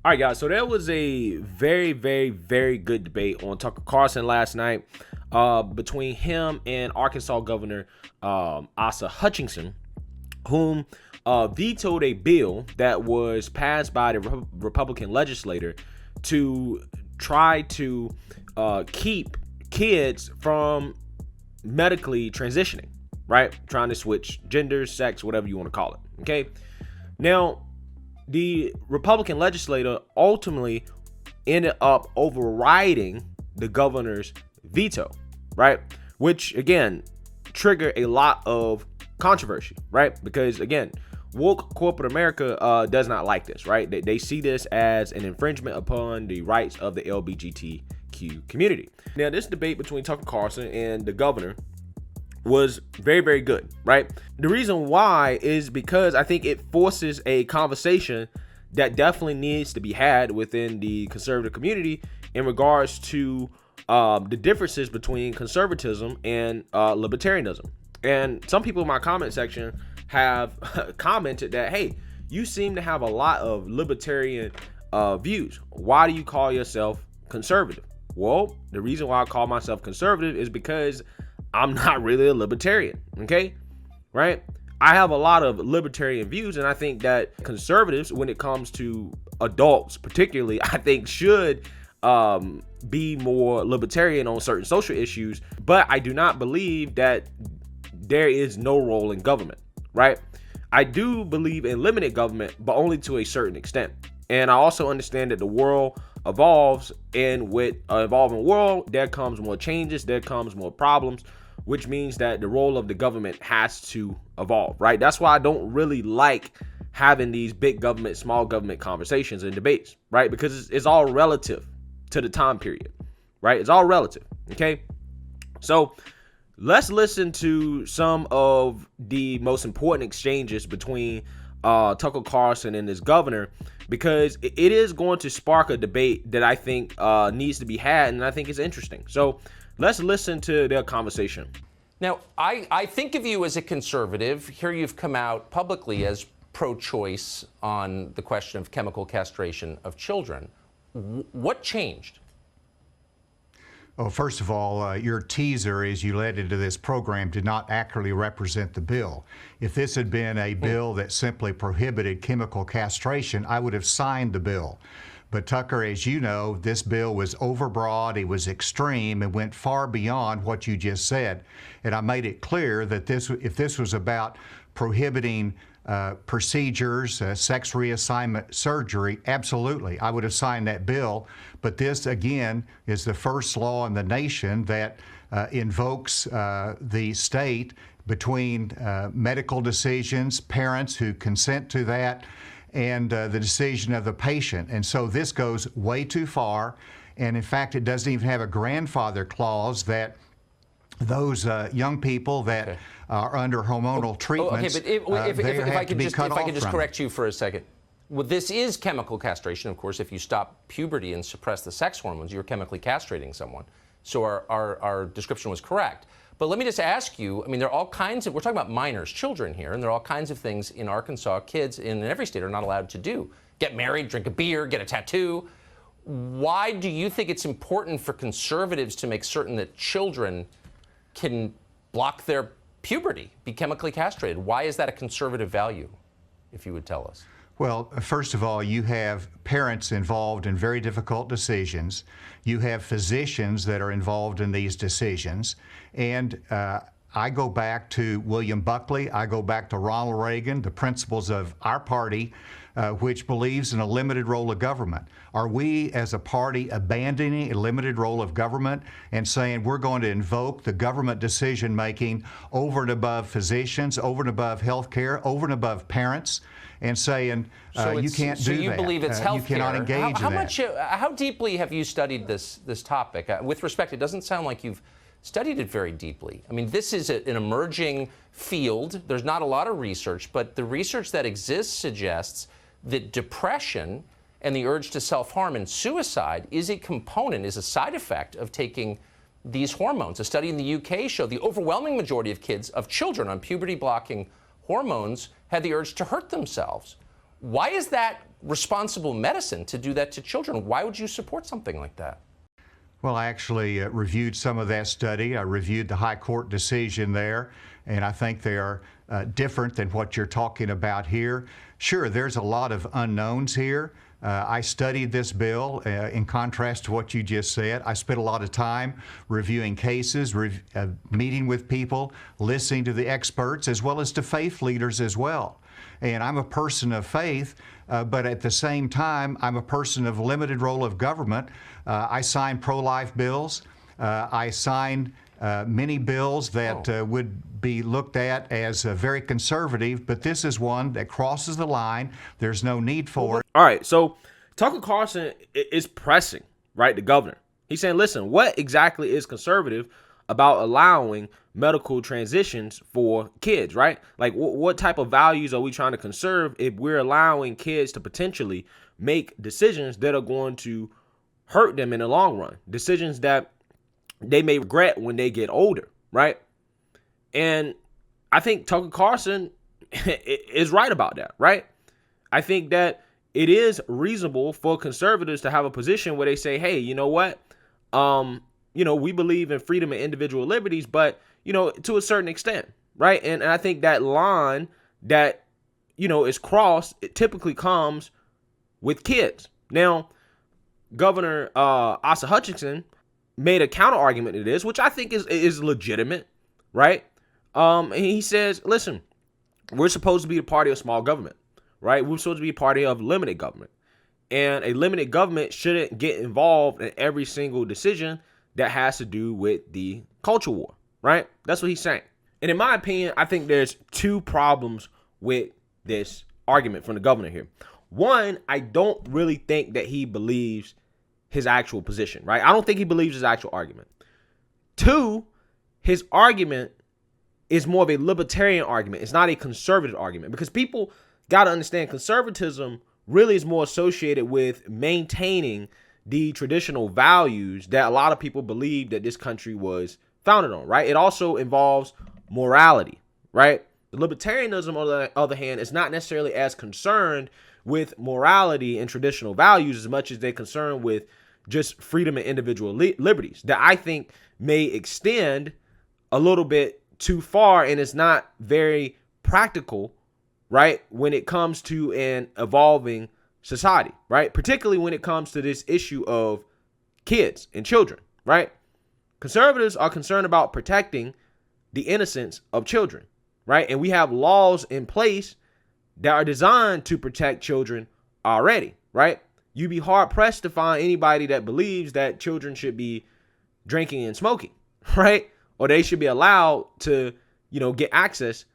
All right, guys. So there was a very, very, very good debate on Tucker Carlson last night between him and Arkansas Governor Asa Hutchinson, whom vetoed a bill that was passed by the Republican legislature to try to keep kids from medically transitioning, right? Trying to switch genders, sex, whatever you want to call it. Okay. Now, the Republican legislature ultimately ended up overriding the governor's veto, right? Which, again, triggered a lot of controversy, right? Because, again, woke corporate America does not like this, right? They see this as an infringement upon the rights of the LGBTQ community. Now, this debate between Tucker Carlson and the governor was very, very good, right? The reason why is because I think it forces a conversation that definitely needs to be had within the conservative community in regards to the differences between conservatism and libertarianism. And some people in my comment section have commented that, hey, you seem to have a lot of libertarian views. Why do you call yourself conservative? Well, the reason why I call myself conservative is because I'm not really a libertarian, okay? Right? I have a lot of libertarian views, and I think that conservatives, when it comes to adults particularly, I think should be more libertarian on certain social issues, but I do not believe that there is no role in government, right? I do believe in limited government, but only to a certain extent. And I also understand that the world evolves, and with an evolving world, there comes more changes, there comes more problems, which means that the role of the government has to evolve, right? That's why I don't really like having these big government, small government conversations and debates, right? Because it's all relative to the time period, right? It's all relative, okay? So let's listen to some of the most important exchanges between Tucker Carlson and his governor, because it is going to spark a debate that I think needs to be had, and I think it's interesting. So let's listen to their conversation. Now, I think of you as a conservative. Here you've come out publicly as pro-choice on the question of chemical castration of children. What changed? Well, first of all, your teaser as you led into this program did not accurately represent the bill. If this had been a bill that simply prohibited chemical castration, I would have signed the bill. But Tucker, as you know, this bill was overbroad, it was extreme, and went far beyond what you just said. And I made it clear that if this was about prohibiting procedures, sex reassignment surgery, absolutely, I would have signed that bill. But this, again, is the first law in the nation that invokes the state between medical decisions, parents who consent to that, and the decision of the patient. And so this goes way too far. And in fact, it doesn't even have a grandfather clause that those young people that are under hormonal treatments, if I could just correct you for a second. Well, this is chemical castration, of course. If you stop puberty and suppress the sex hormones, you're chemically castrating someone. So our description was correct. But let me just ask you, I mean, there are all kinds of, we're talking about minors, children here, and there are all kinds of things in Arkansas kids in every state are not allowed to do. Get married, drink a beer, get a tattoo. Why do you think it's important for conservatives to make certain that children can block their puberty, be chemically castrated? Why is that a conservative value, if you would tell us? Well, first of all, you have parents involved in very difficult decisions. You have physicians that are involved in these decisions. And I go back to William Buckley. I go back to Ronald Reagan, the principles of our party, which believes in a limited role of government. Are we, as a party, abandoning a limited role of government and saying we're going to invoke the government decision-making over and above physicians, over and above health care, over and above parents, and saying you can't do that? So you believe it's health care. You cannot engage in that. How deeply have you studied this topic? With respect, it doesn't sound like you've studied it very deeply. I mean, this is an emerging field. There's not a lot of research, but the research that exists suggests that depression and the urge to self-harm and suicide is a side effect of taking these hormones. A study in the UK showed the overwhelming majority of children on puberty-blocking hormones had the urge to hurt themselves. Why is that responsible medicine to do that to children? Why would you support something like that? Well, I actually reviewed some of that study. I reviewed the high court decision there, and I think they are different than what you're talking about here. Sure, there's a lot of unknowns here. I studied this bill in contrast to what you just said. I spent a lot of time reviewing cases, meeting with people, listening to the experts, as well as to faith leaders as well. And I'm a person of faith, but at the same time, I'm a person of limited role of government. I signed pro-life bills. I signed many bills that would be looked at as very conservative, but this is one that crosses the line. There's no need for it. All right, so Tucker Carlson is pressing, right, the governor. He's saying, listen, what exactly is conservative about allowing medical transitions for kids, right? Like, what type of values are we trying to conserve if we're allowing kids to potentially make decisions that are going to hurt them in the long run, decisions that they may regret when they get older, right? And I think Tucker Carlson is right about that, right? I think that it is reasonable for conservatives to have a position where they say, hey, you know what? We believe in freedom and individual liberties, but, to a certain extent, right? And I think that line that, is crossed, it typically comes with kids. Now, Governor Asa Hutchinson made a counter argument to this, which I think is legitimate, right? And he says, listen, we're supposed to be the party of small government, right? We're supposed to be a party of limited government. And a limited government shouldn't get involved in every single decision that has to do with the culture war, right? That's what he's saying. And in my opinion, I think there's two problems with this argument from the governor here. One, I don't really think that he believes his actual position, right? I don't think he believes his actual argument. Two, his argument is more of a libertarian argument. It's not a conservative argument, because people got to understand conservatism really is more associated with maintaining the traditional values that a lot of people believe that this country was founded on, right? It also involves morality, right? The libertarianism, on the other hand, is not necessarily as concerned with morality and traditional values as much as they're concerned with just freedom and individual liberties that I think may extend a little bit too far, and it's not very practical, right, when it comes to an evolving society, right? Particularly when it comes to this issue of kids and children, right? Conservatives are concerned about protecting the innocence of children, right? And we have laws in place that are designed to protect children already, right? You'd be hard pressed to find anybody that believes that children should be drinking and smoking, right? Or they should be allowed to, get access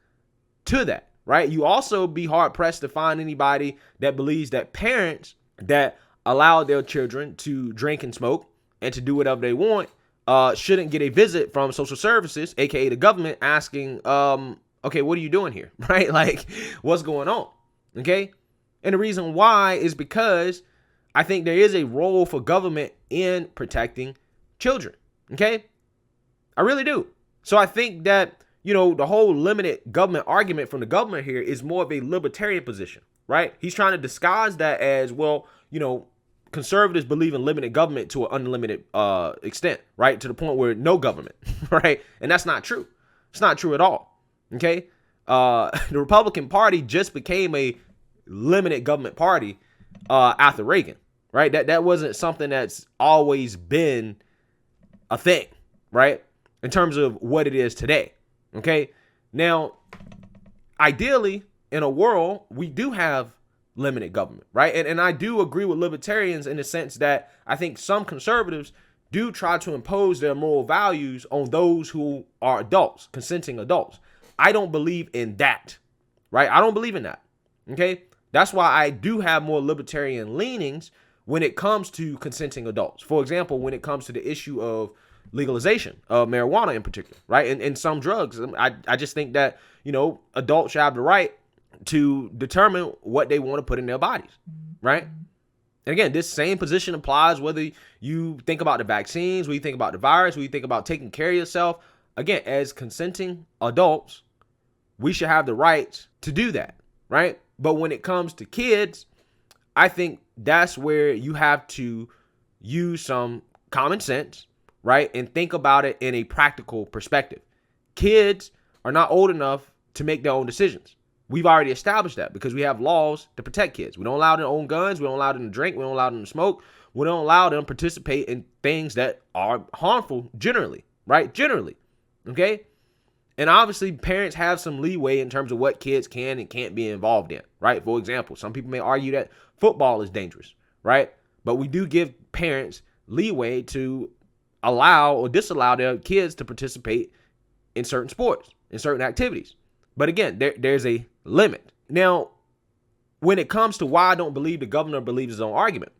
to that, right? You also be hard pressed to find anybody that believes that parents that allow their children to drink and smoke and to do whatever they want shouldn't get a visit from social services, aka the government, asking, okay, what are you doing here, right? Like, what's going on, okay? And the reason why is because I think there is a role for government in protecting children, okay? I really do. So I think that, the whole limited government argument from the government here is more of a libertarian position, right? He's trying to disguise that as, well, conservatives believe in limited government to an unlimited extent, right? To the point where no government, right? And that's not true. It's not true at all, okay? The Republican Party just became a limited government party after Reagan, right? That wasn't something that's always been a thing, right? In terms of what it is today, okay? Now, ideally, in a world, we do have limited government, right? And I do agree with libertarians in the sense that I think some conservatives do try to impose their moral values on those who are adults, consenting adults. I don't believe in that, right? I don't believe in that, okay? That's why I do have more libertarian leanings when it comes to consenting adults. For example, when it comes to the issue of legalization of marijuana in particular, right? And some drugs. I just think that, adults should have the right to determine what they want to put in their bodies, right? And again, this same position applies whether you think about the vaccines, whether you think about the virus, whether you think about taking care of yourself. Again, as consenting adults, we should have the right to do that, right? But when it comes to kids, I think that's where you have to use some common sense, right? And think about it in a practical perspective. Kids are not old enough to make their own decisions. We've already established that because we have laws to protect kids. We don't allow them to own guns. We don't allow them to drink. We don't allow them to smoke. We don't allow them to participate in things that are harmful generally, right? Generally, okay? And obviously, parents have some leeway in terms of what kids can and can't be involved in, right? For example, some people may argue that football is dangerous, right? But we do give parents leeway to allow or disallow their kids to participate in certain sports, in certain activities. But again, there's a limit. Now, when it comes to why I don't believe the governor believes his own argument,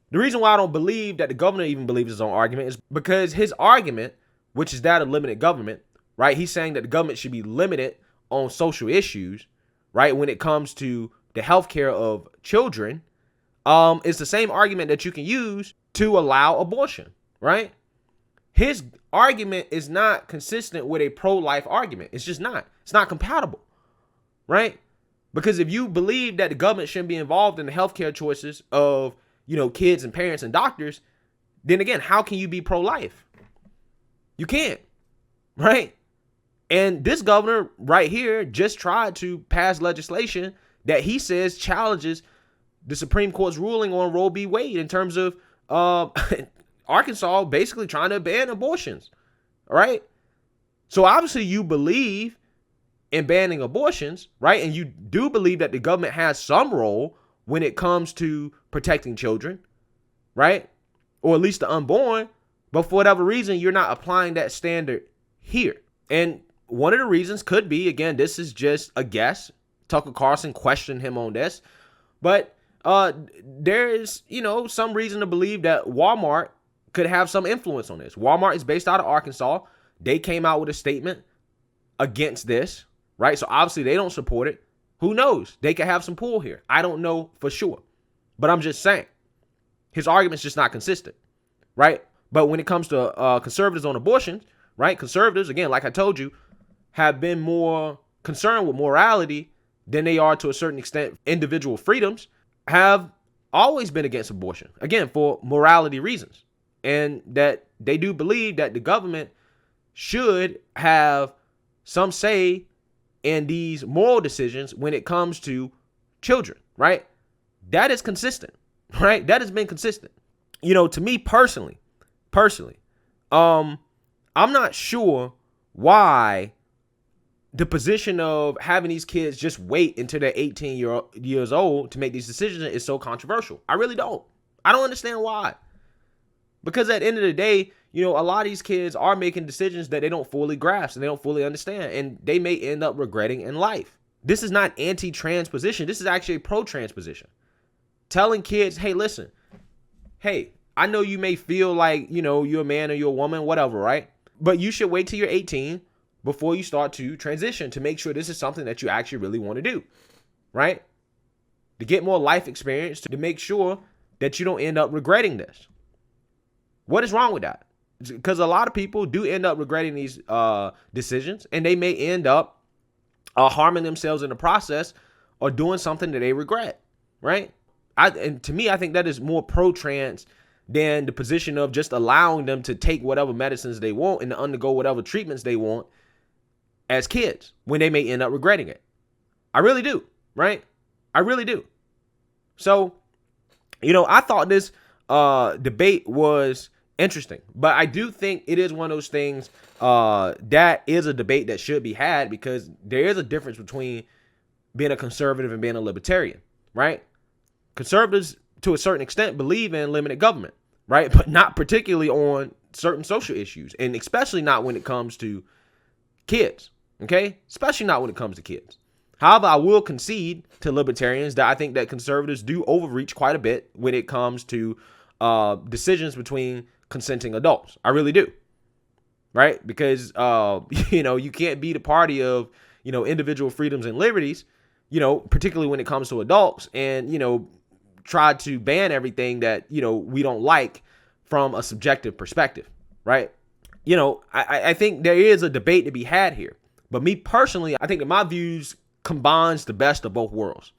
the reason why I don't believe that the governor even believes his own argument is because his argument, which is that of limited government, right? He's saying that the government should be limited on social issues, right? When it comes to the healthcare of children, it's the same argument that you can use to allow abortion, right? His argument is not consistent with a pro-life argument. It's just not. It's not compatible, right? Because if you believe that the government shouldn't be involved in the healthcare choices of, kids and parents and doctors, then again, how can you be pro-life? You can't, right? And this governor right here just tried to pass legislation that he says challenges the Supreme Court's ruling on Roe v. Wade in terms of Arkansas basically trying to ban abortions, right? So obviously you believe in banning abortions, right? And you do believe that the government has some role when it comes to protecting children, right? Or at least the unborn. But for whatever reason, you're not applying that standard here. And one of the reasons could be, again, this is just a guess. Tucker Carlson questioned him on this. But there is, some reason to believe that Walmart could have some influence on this. Walmart is based out of Arkansas. They came out with a statement against this, right? So obviously they don't support it. Who knows? They could have some pull here. I don't know for sure. But I'm just saying, his argument's just not consistent, right? But when it comes to conservatives on abortion, right? Conservatives, again, like I told you, have been more concerned with morality than they are to a certain extent. Individual freedoms have always been against abortion, again, for morality reasons. And that they do believe that the government should have some say in these moral decisions when it comes to children, right? That is consistent, right? That has been consistent. To me personally, I'm not sure why the position of having these kids just wait until they're 18 years old to make these decisions is so controversial. I really don't. I don't understand why. Because at the end of the day, a lot of these kids are making decisions that they don't fully grasp and they don't fully understand, and they may end up regretting in life. This is not anti-trans position. This is actually a pro-trans position. Telling kids, hey, listen, hey, I know you may feel like, you're a man or you're a woman, whatever, right? But you should wait till you're 18 before you start to transition to make sure this is something that you actually really want to do, right? To get more life experience, to make sure that you don't end up regretting this. What is wrong with that? Because a lot of people do end up regretting these decisions, and they may end up harming themselves in the process or doing something that they regret, right? And to me, I think that is more pro-trans than the position of just allowing them to take whatever medicines they want and to undergo whatever treatments they want as kids when they may end up regretting it. I really do, right? I really do. So, I thought this debate was interesting, but I do think it is one of those things that is a debate that should be had, because there is a difference between being a conservative and being a libertarian, right? Conservatives, to a certain extent, believe in limited government, right? But not particularly on certain social issues, and especially not when it comes to kids, okay? Especially not when it comes to kids. However, I will concede to libertarians that I think that conservatives do overreach quite a bit when it comes to decisions between consenting adults. I really do, right? Because, you can't be the party of, individual freedoms and liberties, particularly when it comes to adults, and, try to ban everything that, we don't like from a subjective perspective, right? I think there is a debate to be had here. But me personally, I think that my views combines the best of both worlds.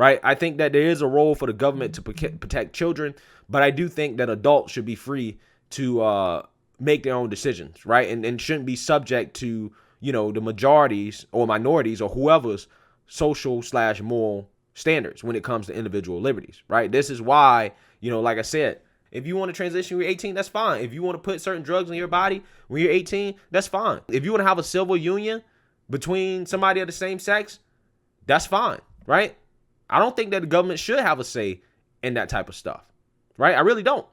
right? I think that there is a role for the government to protect children, but I do think that adults should be free to make their own decisions, right? And shouldn't be subject to, you know, the majorities or minorities or whoever's social/moral standards when it comes to individual liberties, right? This is why, you know, like I said, if you want to transition when you're 18, that's fine. If you want to put certain drugs in your body when you're 18, that's fine. If you want to have a civil union between somebody of the same sex, that's fine, right? I don't think that the government should have a say in that type of stuff, right? I really don't.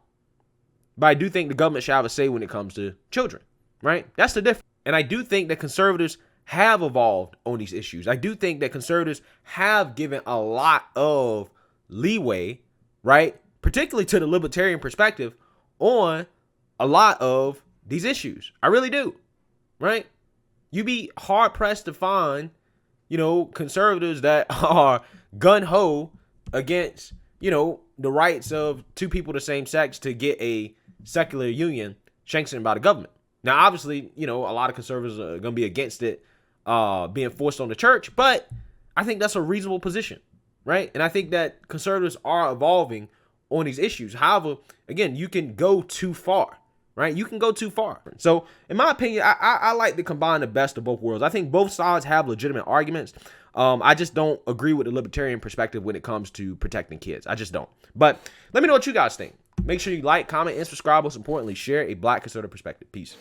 But I do think the government should have a say when it comes to children, right? That's the difference. And I do think that conservatives have evolved on these issues. I do think that conservatives have given a lot of leeway, right? Particularly to the libertarian perspective on a lot of these issues. I really do, right? You be hard pressed to find, you know, conservatives that are gun-ho against, you know, the rights of two people of the same sex to get a secular union sanctioned by the government. Now, obviously, you know, a lot of conservatives are going to be against it being forced on the church, but I think that's a reasonable position, right? And I think that conservatives are evolving on these issues. However, again, you can go too far, right? You can go too far. So in my opinion, I like to combine the best of both worlds. I think both sides have legitimate arguments. I just don't agree with the libertarian perspective when it comes to protecting kids. I just don't. But let me know what you guys think. Make sure you like, comment, and subscribe. Most importantly, share a Black conservative perspective. Peace.